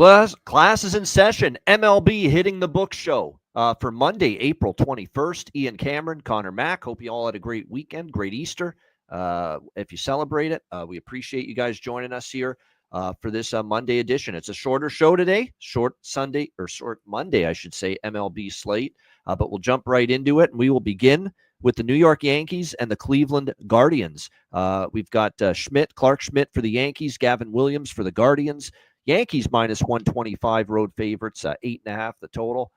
Class is in session. MLB hitting the book show for Monday, April 21st. Ian Cameron, Connor Mack. Hope you all had a great weekend, great Easter. If you celebrate it, we appreciate you guys joining us here for this Monday edition. It's a shorter show today, short Monday, I should say, MLB slate. But we'll jump right into it, and we will begin with the New York Yankees and the Cleveland Guardians. We've got Clark Schmidt for the Yankees, Gavin Williams for the Guardians. Yankees minus 125 road favorites, 8.5 the total.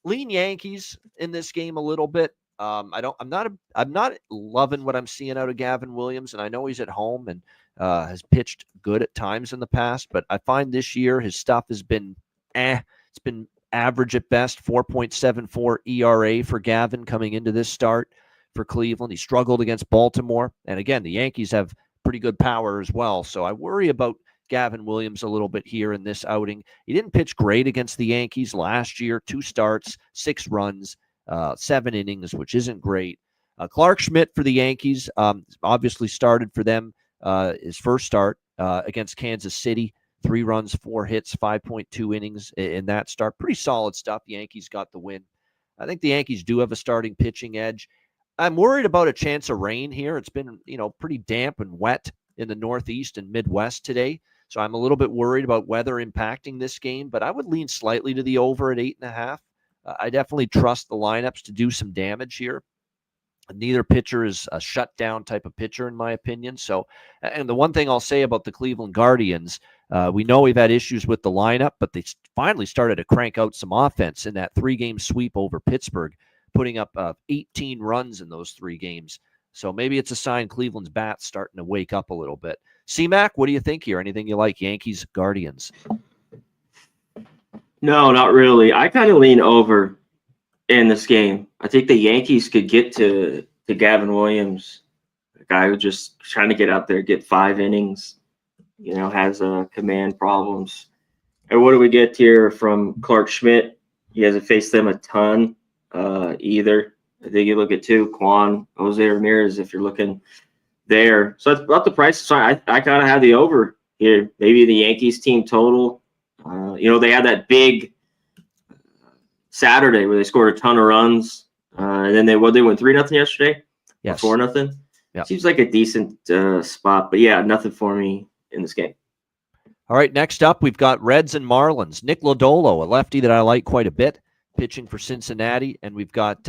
Lean Yankees in this game a little bit. I'm not loving what I'm seeing out of Gavin Williams, and I know he's at home and has pitched good at times in the past, but I find this year his stuff has been It's been average at best, 4.74 ERA for Gavin coming into this start for Cleveland. He struggled against Baltimore, and again, the Yankees have pretty good power as well, so I worry about Gavin Williams a little bit here in this outing. He didn't pitch great against the Yankees last year. 2 starts, 6 runs, 7 innings, which isn't great. Clark Schmidt for the Yankees obviously started for them his first start against Kansas City. 3 runs, 4 hits, 5.2 innings in that start. Pretty solid stuff. The Yankees got the win. I think the Yankees do have a starting pitching edge. I'm worried about a chance of rain here. It's been, pretty damp and wet in the Northeast and Midwest today. So I'm a little bit worried about weather impacting this game, but I would lean slightly to the over at 8.5. I definitely trust the lineups to do some damage here. Neither pitcher is a shutdown type of pitcher, in my opinion. So, and the one thing I'll say about the Cleveland Guardians, we know we've had issues with the lineup, but they finally started to crank out some offense in that 3-game sweep over Pittsburgh, putting up 18 runs in those 3 games. So maybe it's a sign Cleveland's bat's starting to wake up a little bit. C-Mac, what do you think here? Anything you like? Yankees, Guardians? No, not really. I kind of lean over in this game. I think the Yankees could get to Gavin Williams, a guy who just trying to get out there, get 5 innings, has command problems. And what do we get here from Clark Schmidt? He hasn't faced them a ton either. I think you look at Jose Ramirez if you're looking there. So that's about the price. So I kind of have the over here. Maybe the Yankees team total. They had that big Saturday where they scored a ton of runs. And then they went 3-0 yesterday? Yes. 4-0? Yeah. Seems like a decent spot. But, yeah, nothing for me in this game. All right, next up, we've got Reds and Marlins. Nick Lodolo, a lefty that I like quite a bit, pitching for Cincinnati. And we've got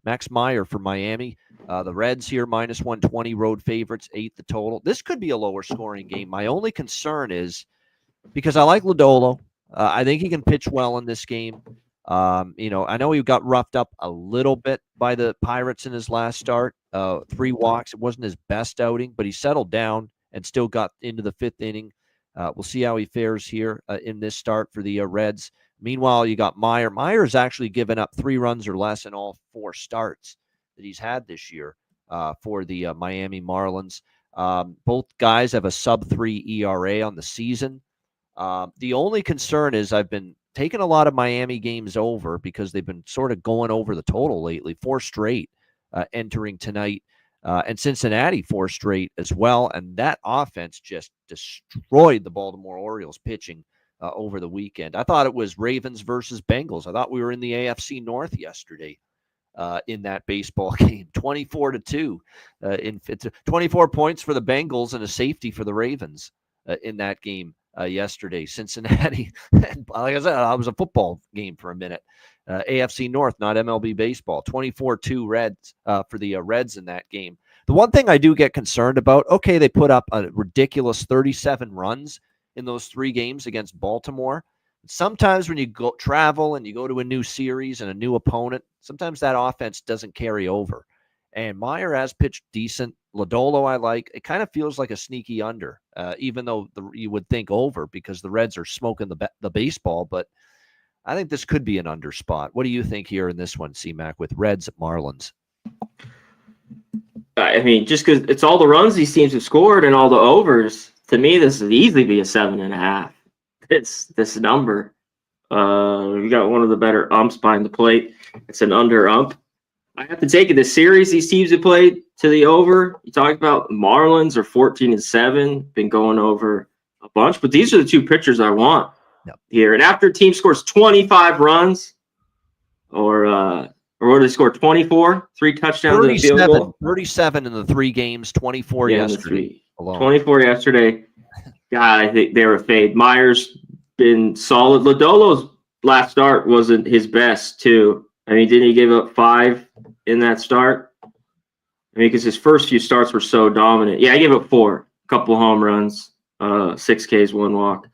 Max Meyer for Miami. The Reds here, minus 120 road favorites, 8 the total. This could be a lower scoring game. My only concern is because I like Lodolo. I think he can pitch well in this game. I know he got roughed up a little bit by the Pirates in his last start. 3 walks. It wasn't his best outing, but he settled down and still got into the 5th inning. We'll see how he fares here in this start for the Reds. Meanwhile, you got Meyer. Meyer's actually given up 3 runs or less in all 4 starts that he's had this year for the Miami Marlins. Both guys have a sub-3 ERA on the season. The only concern is I've been taking a lot of Miami games over because they've been sort of going over the total lately, 4 straight entering tonight, and Cincinnati 4 straight as well. And that offense just destroyed the Baltimore Orioles pitching over the weekend. I thought it was Ravens versus Bengals. I thought we were in the AFC North yesterday in that baseball game, 24-2. 24 points for the Bengals and a safety for the Ravens in that game yesterday. Cincinnati, and like I said, it was a football game for a minute. AFC North, not MLB baseball. 24-2 Reds for the Reds in that game. The one thing I do get concerned about, okay, they put up a ridiculous 37 runs in those 3 games against Baltimore. Sometimes when you go travel and you go to a new series and a new opponent, sometimes that offense doesn't carry over. And Meyer has pitched decent. Lodolo I like. It kind of feels like a sneaky under, even though you would think over because the Reds are smoking the baseball. But I think this could be an under spot. What do you think here in this one, C-Mac, with Reds Marlins? I mean, just because it's all the runs these teams have scored and all the overs, to me, this would easily be a 7.5. It's this number. We got one of the better umps behind the plate. It's an under ump. I have to take it. The series these teams have played to the over. You talked about Marlins are 14-7, been going over a bunch, but these are the 2 pitchers I want Yep. here. And after a team scores 25 runs, or what did they score? 24, 3 touchdowns and a field goal. 37 in the 3 games, 24 yesterday alone. 24 yesterday. God, I think they were a fade. Myers been solid. Lodolo's last start wasn't his best, too. I mean, didn't he give up 5 in that start? I mean, because his first few starts were so dominant. Yeah, I gave up 4. A couple home runs, 6 Ks, 1 walk.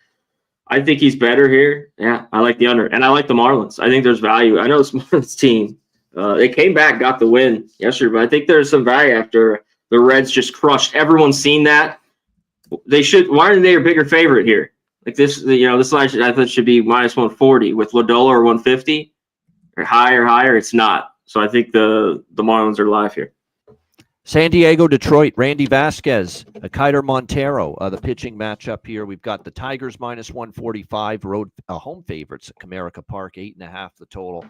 I think he's better here. Yeah, I like the under. And I like the Marlins. I think there's value. I know this Marlins team, they came back, got the win yesterday, but I think there's some value after the Reds just crushed. Everyone's seen that. They should. Why aren't they a bigger favorite here? Like this, this line I thought should be minus 140 with Lodolo or 150 or higher. It's not. So I think the Marlins are live here. San Diego, Detroit, Randy Vasquez, Keider Montero, the pitching matchup here. We've got the Tigers minus 145, road home favorites at Comerica Park, 8.5 the total.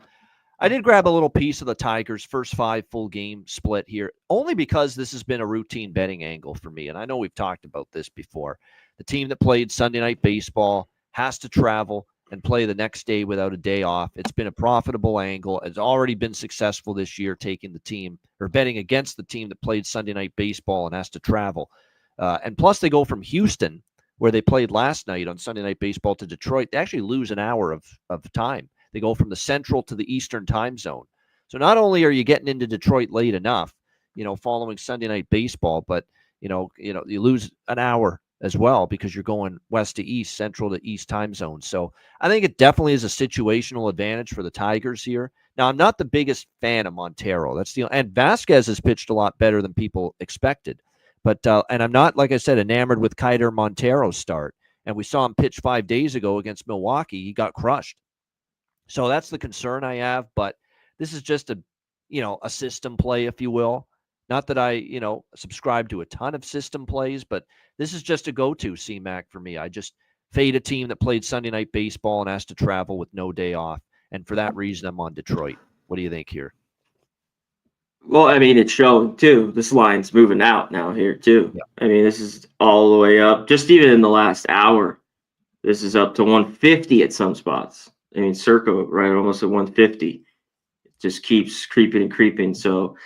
I did grab a little piece of the Tigers' first 5 full game split here, only because this has been a routine betting angle for me. And I know we've talked about this before. The team that played Sunday Night Baseball has to travel and play the next day without a day off. It's been a profitable angle. It's already been successful this year, taking the team or betting against the team that played Sunday Night Baseball and has to travel. And plus they go from Houston, where they played last night on Sunday Night Baseball, to Detroit. They actually lose an hour of time. They go from the central to the eastern time zone. So not only are you getting into Detroit late enough, following Sunday Night Baseball, but you lose an hour as well because you're going west to east, central to east time zone. So I think it definitely is a situational advantage for the Tigers here. Now, I'm not the biggest fan of Montero. And Vasquez has pitched a lot better than people expected. But and I'm not, like I said, enamored with Keider Montero's start. And we saw him pitch 5 days ago against Milwaukee. He got crushed. So that's the concern I have. But this is just a system play, if you will. Not that I, subscribe to a ton of system plays, but this is just a go-to CMAC for me. I just fade a team that played Sunday Night Baseball and has to travel with no day off. And for that reason, I'm on Detroit. What do you think here? Well, I mean, it's showing, too. This line's moving out now here, too. Yeah. I mean, this is all the way up. Just even in the last hour, this is up to 150 at some spots. I mean, circa, right, almost at 150. It just keeps creeping and creeping. So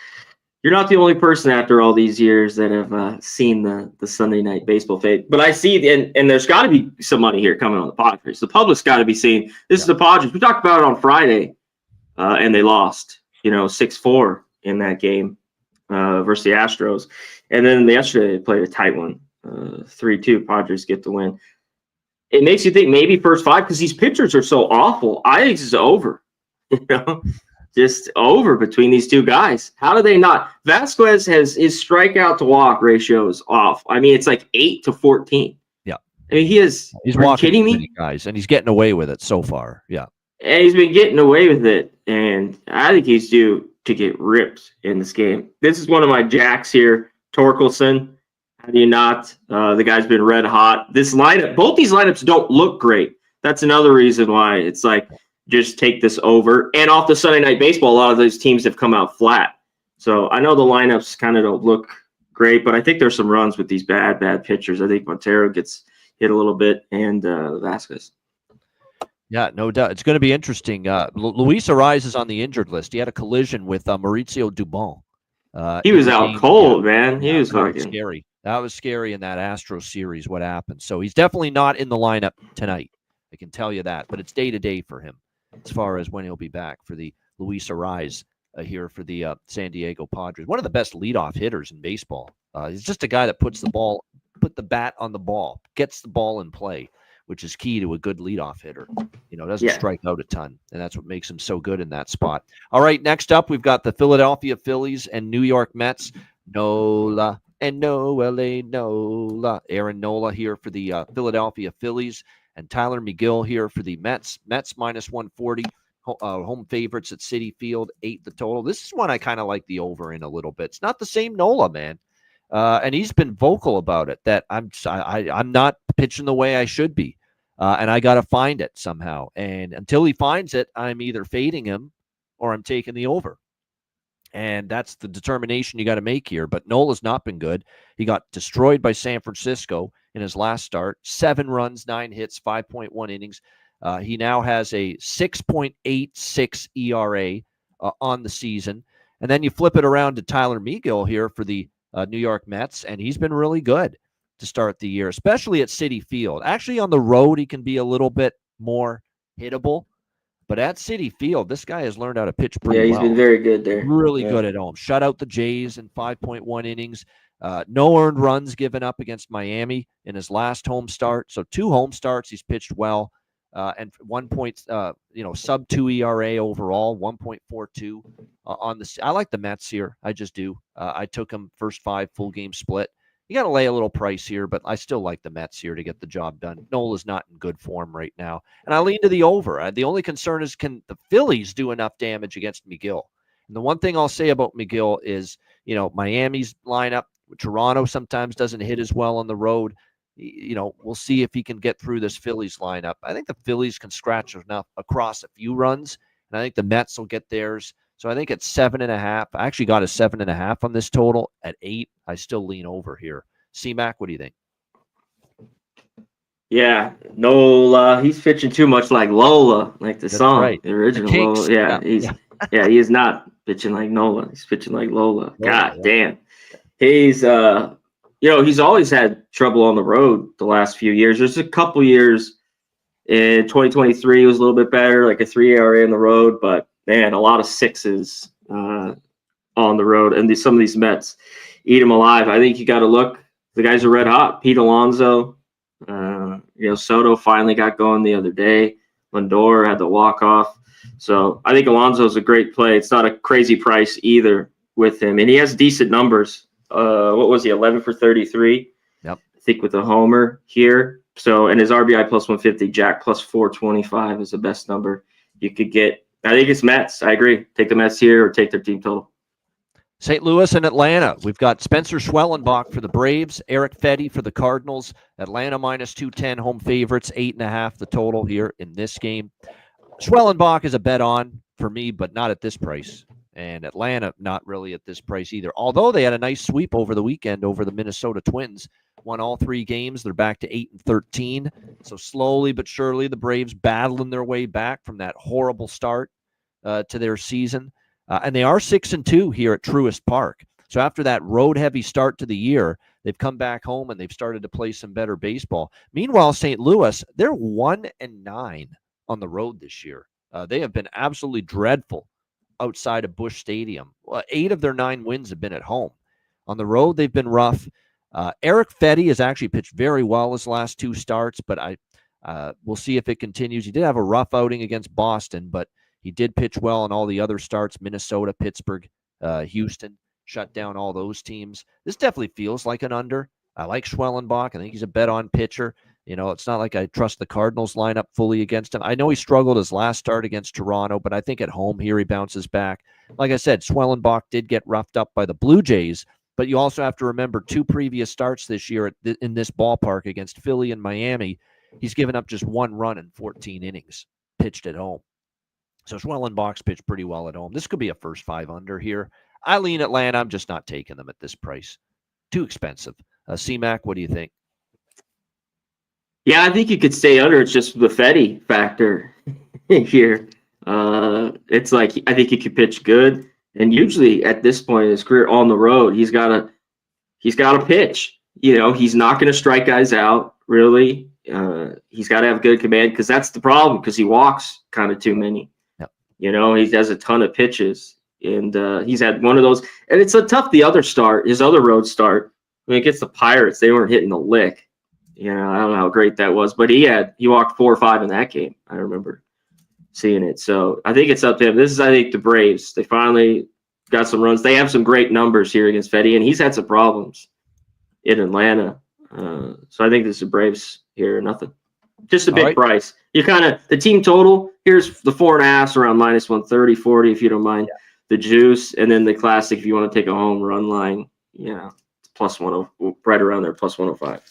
you're not the only person after all these years that have seen the Sunday Night Baseball fade. But I see, and there's got to be some money here coming on the Padres. The public's got to be seeing, this is the Padres. We talked about it on Friday, and they lost, 6-4 in that game versus the Astros. And then yesterday they played a tight one, 3-2. Padres get the win. It makes you think maybe first 5, because these pitchers are so awful. I think it's over, just over between these two guys. How do they not? Vasquez his strikeout to walk ratio is off. I mean, it's like 8-14. Yeah. I mean, he's walking kidding me? Guys, and he's getting away with it so far. Yeah. And he's been getting away with it. And I think he's due to get ripped in this game. This is one of my jacks here. Torkelson. How do you not? The guy's been red hot. This lineup, both these lineups don't look great. That's another reason why it's like, just take this over. And off the Sunday Night Baseball, a lot of those teams have come out flat. So I know the lineups kind of don't look great, but I think there's some runs with these bad pitchers. I think Montero gets hit a little bit, and Vasquez. Yeah, no doubt. It's going to be interesting. Luis Ariz is on the injured list. He had a collision with Mauricio Dubon. He was out cold, man. He was fucking scary. That was scary in that Astros series, what happened. So he's definitely not in the lineup tonight. I can tell you that. But it's day-to-day for him as far as when he'll be back for the Luis Ariz here for the San Diego Padres. One of the best leadoff hitters in baseball. He's just a guy that put the bat on the ball, gets the ball in play, which is key to a good leadoff hitter. Doesn't strike out a ton, and that's what makes him so good in that spot. All right, next up, we've got the Philadelphia Phillies and New York Mets. Nola and Nola. Aaron Nola here for the Philadelphia Phillies, and Tyler McGill here for the Mets. Mets minus 140. Home favorites at Citi Field, 8 the total. This is one I kind of like the over in a little bit. It's not the same Nola, man. And he's been vocal about it, that I'm not pitching the way I should be. And I got to find it somehow. And until he finds it, I'm either fading him or I'm taking the over. And that's the determination you got to make here. But Nola's not been good. He got destroyed by San Francisco in his last start. 7 runs, 9 hits, 5.1 innings. He now has a 6.86 ERA on the season. And then you flip it around to Tyler Megill here for the New York Mets, and he's been really good to start the year, especially at Citi Field. Actually, on the road, he can be a little bit more hittable. But at Citi Field, this guy has learned how to pitch pretty well. Yeah, he's been very good there. Really good at home. Shut out the Jays in 5.1 innings. No earned runs given up against Miami in his last home start. So 2 home starts, he's pitched well. And 1 point, sub 2 ERA overall, 1.42 on the. I like the Mets here. I just do. I took him first 5 full game split. You got to lay a little price here, but I still like the Mets here to get the job done. Nola's not in good form right now, and I lean to the over. The only concern is, can the Phillies do enough damage against Megill? And the one thing I'll say about Megill is, Miami's lineup, Toronto sometimes doesn't hit as well on the road. We'll see if he can get through this Phillies lineup. I think the Phillies can scratch enough across a few runs, and I think the Mets will get theirs. So I think at 7.5, I actually got a 7.5 on this total. At 8, I still lean over here. C-Mac, what do you think? Yeah, Nola, he's pitching too much like Lola, like the song, right. The original Lola. Yeah, he is not pitching like Nola. He's pitching like Lola. God damn. He's he's always had trouble on the road the last few years. There's a couple years in 2023 it was a little bit better, like a 3 ERA on the road, but man, a lot of 6s on the road, and some of these Mets eat them alive. I think you got to look. The guys are red hot. Pete Alonso, Soto finally got going the other day. Lindor had the walk off. So I think Alonso's a great play. It's not a crazy price either with him, and he has decent numbers. What was he? 11 for 33. Yep. I think with a homer here. So, and his RBI plus 150, Jack plus 425 is the best number you could get. I think it's Mets. I agree. Take the Mets here or take their team total. St. Louis and Atlanta. We've got Spencer Schwellenbach for the Braves, Eric Fetty for the Cardinals. Atlanta minus 210 home favorites, 8.5 the total here in this game. Schwellenbach is a bet on for me, but not at this price. And Atlanta, not really at this price either. Although they had a nice sweep over the weekend over the Minnesota Twins. Won all 3 games. They're back to 8-13. So slowly but surely, the Braves battling their way back from that horrible start to their season. And they are 6-2 here at Truist Park. So after that road-heavy start to the year, they've come back home and they've started to play some better baseball. Meanwhile, St. Louis, they're 1-9 on the road this year. They have been absolutely dreadful outside of Busch Stadium. 8 of their 9 wins have been at home. On the road, they've been rough. Eric Fetty has actually pitched very well his last 2 starts, but we'll see if it continues. He did have a rough outing against Boston, but he did pitch well in all the other starts. Minnesota, Pittsburgh, Houston, shut down all those teams. This definitely feels like an under. I like Schwellenbach. I think he's a bet-on pitcher. It's not like I trust the Cardinals lineup fully against him. I know he struggled his last start against Toronto, but I think at home here he bounces back. Like I said, Schwellenbach did get roughed up by the Blue Jays, but you also have to remember 2 previous starts this year in this ballpark against Philly and Miami. He's given up just 1 run in 14 innings pitched at home. So Schwellenbach's pitched pretty well at home. This could be a first 5 under here. I lean Atlanta. I'm just not taking them at this price. Too expensive. C-Mac, what do you think? Yeah, I think you could stay under. It's just the Fetty factor here. It's like I think he could pitch good, and usually at this point in his career on the road, he's got to pitch. He's not going to strike guys out really. He's got to have good command because that's the problem because he walks kind of too many. Yep. He has a ton of pitches, and he's had one of those. And it's a tough. His other road start when it gets the Pirates, they weren't hitting a lick. I don't know how great that was, but he walked 4 or 5 in that game. I remember seeing it. So I think it's up to him. This is, I think, the Braves. They finally got some runs. They have some great numbers here against Fetty, and he's had some problems in Atlanta. So I think this is the Braves here, nothing. Just a big price. You the team total, here's the 4.5 around minus 130, 40, if you don't mind. Yeah. The juice, and then the classic, if you want to take a home run line, plus 100, right around there, plus 105.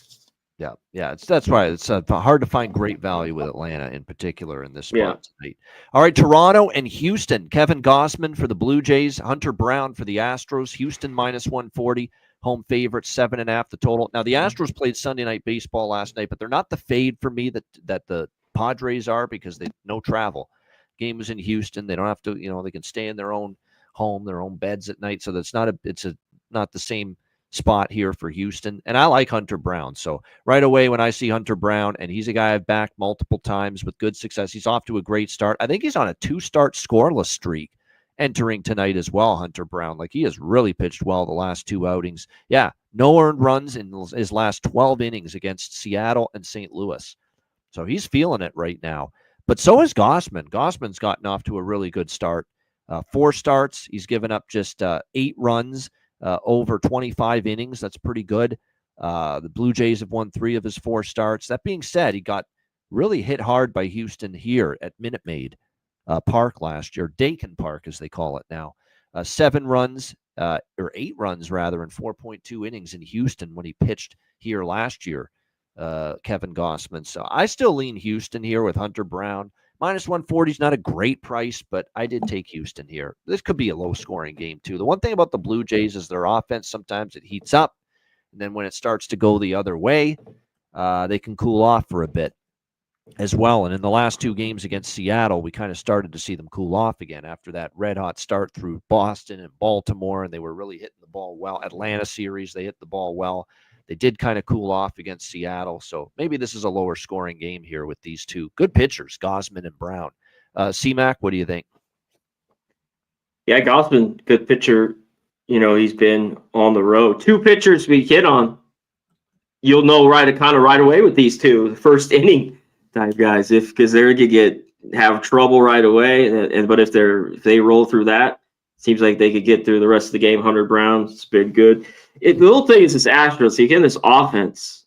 Yeah. That's why it's hard to find great value with Atlanta in particular in this spot tonight. All right, Toronto and Houston. Kevin Gausman for the Blue Jays, Hunter Brown for the Astros. Houston minus 140, home favorite, 7.5 the total. Now the Astros played Sunday Night Baseball last night, but they're not the fade for me that the Padres are because they no travel. Game was in Houston. They don't have to, they can stay in their own home, their own beds at night. So that's not the same spot here for Houston. And I like Hunter Brown. So right away when I see Hunter Brown, and he's a guy I've backed multiple times with good success, he's off to a great start. I think he's on a 2-start scoreless streak entering tonight as well, Hunter Brown. Like, he has really pitched well the last 2 outings. Yeah, no earned runs in his last 12 innings against Seattle and St. Louis. So he's feeling it right now. But so is Gausman. Gausman's gotten off to a really good start. 4 starts. He's given up just 8 runs over 25 innings. That's pretty good. The Blue Jays have won 3 of his 4 starts. That being said, he got really hit hard by Houston here at Minute Maid Park last year, Dakin Park as they call it now. 7 runs, or 8 runs rather, in 4.2 innings in Houston when he pitched here last year, Kevin Gausman. So I still lean Houston here with Hunter Brown. -140 is not a great price, but I did take Houston here. This could be a low-scoring game, too. The one thing about the Blue Jays is their offense, sometimes it heats up, and then when it starts to go the other way, they can cool off for a bit as well. And in the last 2 games against Seattle, we kind of started to see them cool off again after that red-hot start through Boston and Baltimore, and they were really hitting the ball well. Atlanta series, they hit the ball well. They did kind of cool off against Seattle, so maybe this is a lower-scoring game here with these 2 good pitchers, Gausman and Brown. C-Mac, what do you think? Yeah, Gausman, good pitcher. He's been on the road. 2 pitchers we hit on. You'll know right away with these 2, the first inning type guys, because they're gonna have trouble right away. But if they roll through that, seems like they could get through the rest of the game. Hunter Brown's been good. The little thing is this Astros. So again, this offense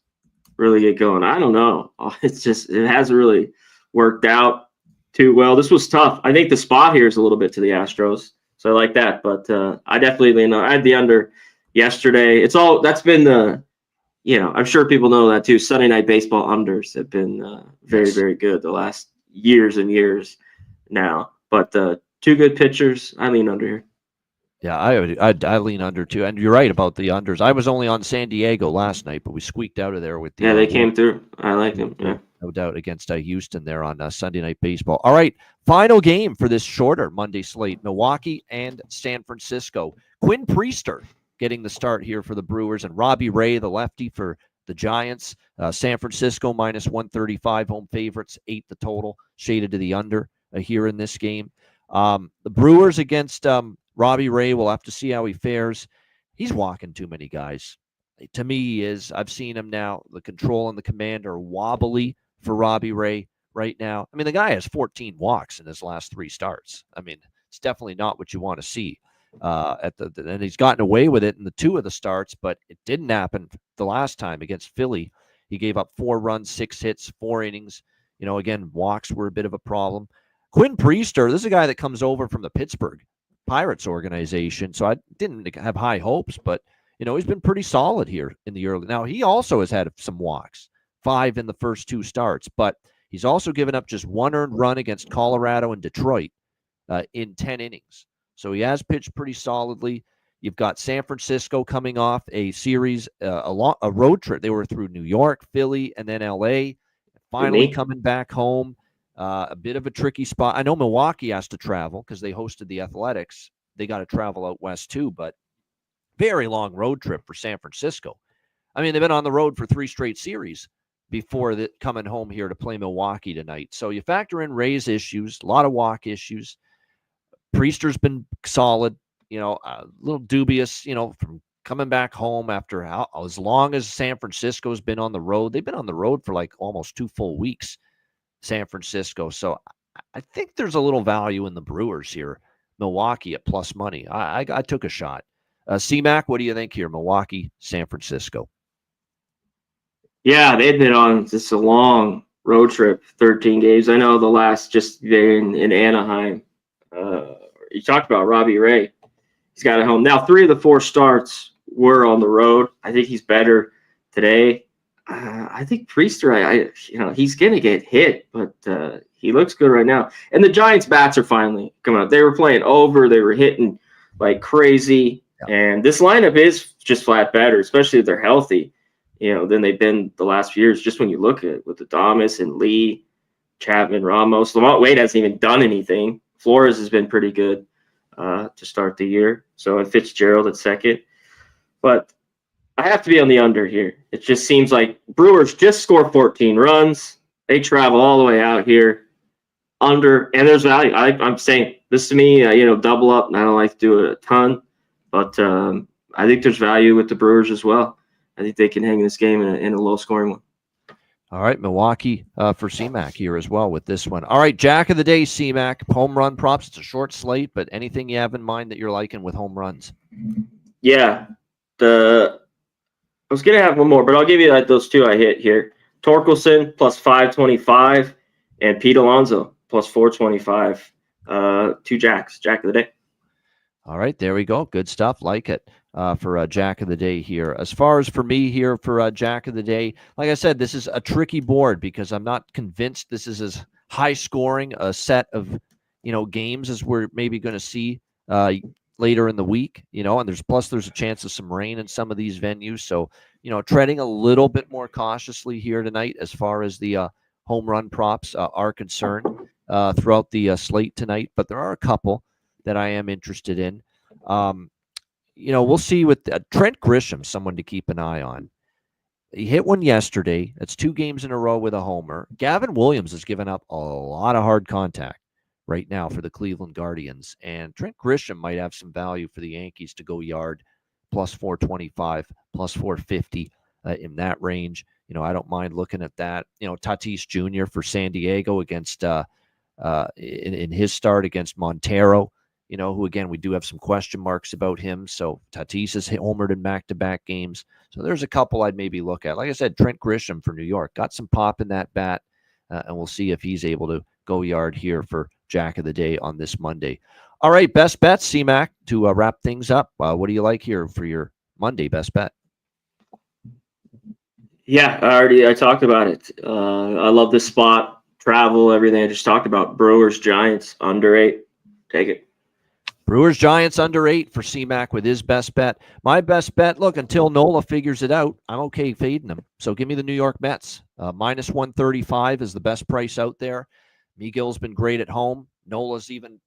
really get going. I don't know. It hasn't really worked out too well. This was tough. I think the spot here is a little bit to the Astros, so I like that. But I definitely lean on. I had the under yesterday. That's been the. I'm sure people know that too. Sunday night baseball unders have been very, very good the last years and years now. But 2 good pitchers. I lean under here. Yeah, I lean under too. And you're right about the unders. I was only on San Diego last night, but we squeaked out of there with the. Yeah, they came through. I like them. Yeah. No doubt against Houston there on Sunday Night Baseball. All right, final game for this shorter Monday slate, Milwaukee and San Francisco. Quinn Priester getting the start here for the Brewers, and Robbie Ray, the lefty, for the Giants. San Francisco -135, home favorites, 8 the total, shaded to the under here in this game. The Brewers against Robbie Ray, we'll have to see how he fares. He's walking too many guys. To me, he is. I've seen him now. The control and the command are wobbly for Robbie Ray right now. I mean, the guy has 14 walks in his last 3 starts. I mean, it's definitely not what you want to see. And he's gotten away with it in the 2 of the starts, but it didn't happen the last time against Philly. He gave up 4 runs, 6 hits, 4 innings. Again, walks were a bit of a problem. Quinn Priester, this is a guy that comes over from the Pittsburgh Pirates organization, so I didn't have high hopes, but he's been pretty solid here in the early. Now, he also has had some walks, 5 in the first 2 starts, but he's also given up just 1 earned run against Colorado and Detroit in 10 innings. So he has pitched pretty solidly. You've got San Francisco coming off a series, a road trip. They were through New York, Philly, and then LA. Finally coming back home. A bit of a tricky spot. I know Milwaukee has to travel because they hosted the Athletics. They got to travel out west too, but very long road trip for San Francisco. I mean, they've been on the road for 3 straight series before coming home here to play Milwaukee tonight. So you factor in Ray's issues, a lot of walk issues. Priester's been solid, a little dubious, from coming back home after as long as San Francisco's been on the road. They've been on the road for like almost 2 full weeks, San Francisco. So I think there's a little value in the Brewers here. Milwaukee at plus money. I took a shot. C-Mac, what do you think here? Milwaukee, San Francisco. Yeah, they've been on just a long road trip, 13 games. I know the last just there in Anaheim. You talked about Robbie Ray. He's got it home. Now, 3 of the 4 starts were on the road. I think he's better today. I think Priester, he's going to get hit, but he looks good right now. And the Giants' bats are finally coming out. They were playing over. They were hitting like crazy. Yeah. And this lineup is just flat better, especially if they're healthy, than they've been the last few years. Just when you look at it with Adames and Lee, Chapman, Ramos. Lamont Wade hasn't even done anything. Flores has been pretty good to start the year. So and Fitzgerald at second. But I have to be on the under here. It just seems like Brewers just score 14 runs. They travel all the way out here. Under, and there's value. I'm saying this to me, double up, and I don't like to do it a ton. But I think there's value with the Brewers as well. I think they can hang this game in a low-scoring one. All right, Milwaukee for CMAC here as well with this one. All right, Jack of the Day, CMAC, home run props. It's a short slate, but anything you have in mind that you're liking with home runs? Yeah. I was going to have one more, but I'll give you those two I hit here. Torkelson plus 525 and Pete Alonso plus 425. Two Jacks. Jack of the Day. All right, there we go. Good stuff. Like it. For Jack of the Day here. As far as for me here for Jack of the Day, like I said, this is a tricky board because I'm not convinced this is as high scoring a set of games as we're maybe going to see later in the week. And there's a chance of some rain in some of these venues, so treading a little bit more cautiously here tonight as far as the home run props are concerned throughout the slate tonight. But there are a couple that I am interested in. We'll see with Trent Grisham, someone to keep an eye on. He hit one yesterday. That's 2 games in a row with a homer. Gavin Williams has given up a lot of hard contact right now for the Cleveland Guardians. And Trent Grisham might have some value for the Yankees to go yard plus 425, plus 450 in that range. I don't mind looking at that. Tatis Jr. for San Diego against in his start against Montero. Who, again, we do have some question marks about him. So Tatis has homered in back-to-back games. So there's a couple I'd maybe look at. Like I said, Trent Grisham for New York. Got some pop in that bat, and we'll see if he's able to go yard here for Jack of the Day on this Monday. All right, best bets, CMAC, to wrap things up. What do you like here for your Monday best bet? Yeah, I talked about it. I love this spot, travel, everything I just talked about. Brewers, Giants, under 8. Take it. Brewers Giants under 8 for CMAC with his best bet. My best bet, look, until Nola figures it out, I'm okay fading them. So give me the New York Mets. Minus 135 is the best price out there. Miguel's been great at home. Nola's even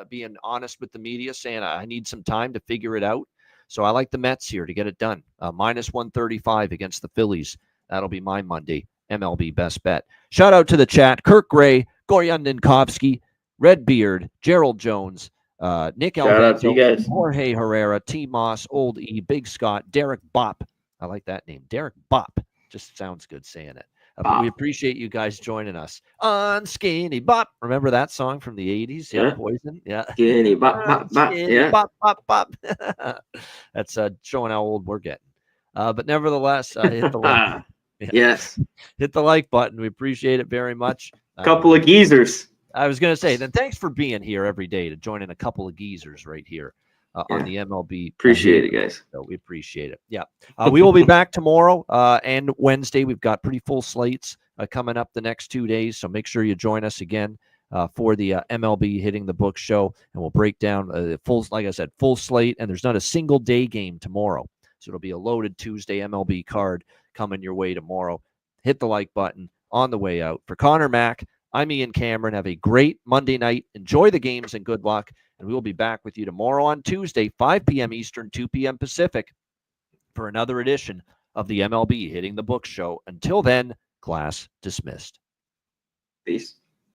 being honest with the media, saying I need some time to figure it out. So I like the Mets here to get it done. Minus 135 against the Phillies. That'll be my Monday MLB best bet. Shout out to the chat. Kirk Gray, Goryan Ninkovsky, Redbeard, Gerald Jones, Nick Alberto, Jorge Herrera, T. Moss, Old E, Big Scott, Derek Bop. I like that name. Derek Bop. Just sounds good saying it. But we appreciate you guys joining us on Skinny Bop. Remember that song from the 80s? Yeah, Poison. Yeah. Skinny Bop, Bop, Bop. Yeah. Bop, Bop, Bop. That's showing how old we're getting. But nevertheless, hit the like. Yes. Hit the like button. We appreciate it very much. Couple of geezers. I was going to say, then thanks for being here every day to join in a couple of geezers right here on the MLB. Appreciate it, guys. So we appreciate it. Yeah. We will be back tomorrow and Wednesday. We've got pretty full slates coming up the next 2 days. So make sure you join us again for the MLB Hitting the Book show. And we'll break down like I said, full slate. And there's not a single day game tomorrow. So it'll be a loaded Tuesday MLB card coming your way tomorrow. Hit the like button on the way out. For Connor Mack, I'm Ian Cameron. Have a great Monday night. Enjoy the games and good luck. And we will be back with you tomorrow on Tuesday, 5 p.m. Eastern, 2 p.m. Pacific, for another edition of the MLB Hitting the Book show. Until then, class dismissed. Peace.